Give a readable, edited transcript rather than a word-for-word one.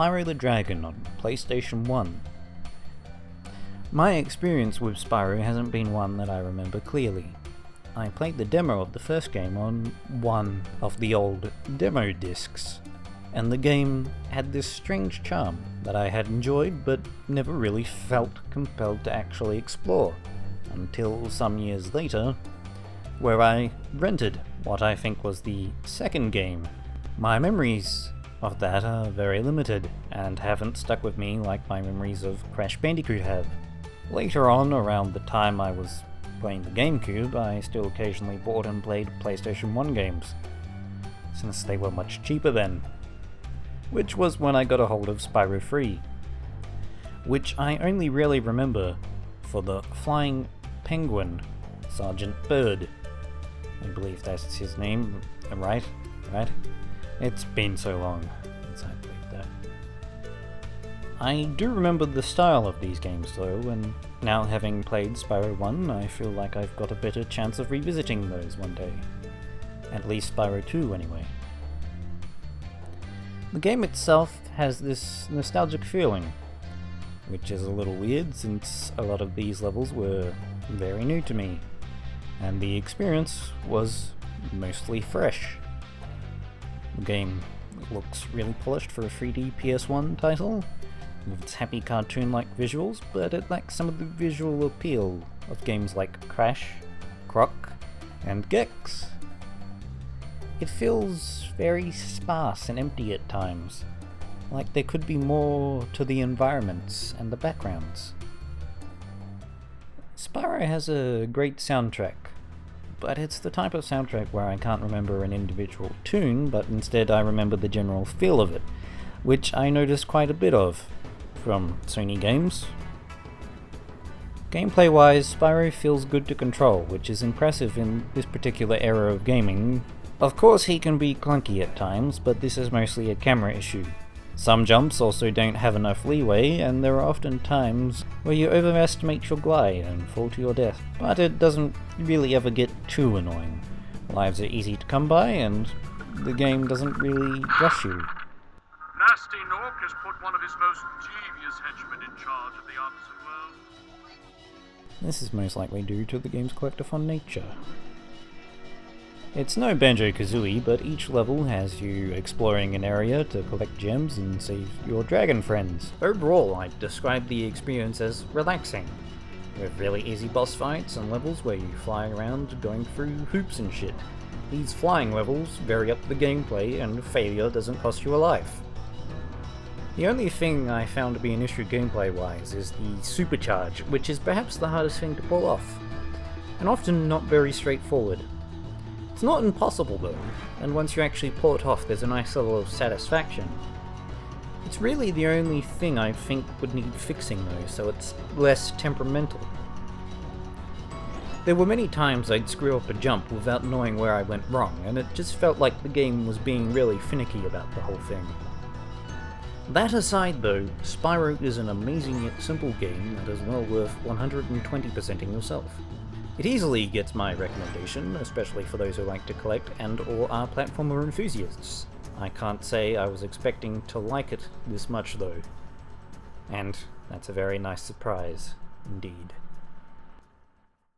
Spyro the Dragon on PlayStation 1. My experience with Spyro hasn't been one that I remember clearly. I played the demo of the first game on one of the old demo discs, and the game had this strange charm that I had enjoyed but never really felt compelled to actually explore, until some years later, where I rented what I think was the second game. My memories of that are very limited, and haven't stuck with me like my memories of Crash Bandicoot have. Later on, around the time I was playing the GameCube, I still occasionally bought and played PlayStation 1 games, since they were much cheaper then, which was when I got a hold of Spyro 3, which I only really remember for the flying penguin, Sergeant Bird. I believe that's his name, right? It's been so long since I played that. I do remember the style of these games though, and now having played Spyro 1, I feel like I've got a better chance of revisiting those one day. At least Spyro 2 anyway. The game itself has this nostalgic feeling, which is a little weird since a lot of these levels were very new to me, and the experience was mostly fresh. The game looks really polished for a 3D PS1 title, with its happy cartoon-like visuals, but it lacks some of the visual appeal of games like Crash, Croc, and Gex. It feels very sparse and empty at times, like there could be more to the environments and the backgrounds. Spyro has a great soundtrack, but it's the type of soundtrack where I can't remember an individual tune, but instead I remember the general feel of it, which I noticed quite a bit of from Sony games. Gameplay-wise, Spyro feels good to control, which is impressive in this particular era of gaming. Of course he can be clunky at times, but this is mostly a camera issue. Some jumps also don't have enough leeway, and there are often times where you overestimate your glide and fall to your death, but it doesn't really ever get too annoying. Lives are easy to come by, and the game doesn't really rush you. Nasty Nork has put one of his most devious henchmen in charge of the Artisan world. This is most likely due to the game's collectathon nature. It's no Banjo-Kazooie, but each level has you exploring an area to collect gems and save your dragon friends. Overall, I'd describe the experience as relaxing, with really easy boss fights and levels where you fly around going through hoops and shit. These flying levels vary up the gameplay, and failure doesn't cost you a life. The only thing I found to be an issue gameplay-wise is the supercharge, which is perhaps the hardest thing to pull off, and often not very straightforward. It's not impossible though, and once you actually pull it off there's a nice level of satisfaction. It's really the only thing I think would need fixing though, so it's less temperamental. There were many times I'd screw up a jump without knowing where I went wrong, and it just felt like the game was being really finicky about the whole thing. That aside though, Spyro is an amazing yet simple game that is well worth 120%ing yourself. It easily gets my recommendation, especially for those who like to collect and or are platformer enthusiasts. I can't say I was expecting to like it this much though. And that's a very nice surprise, indeed.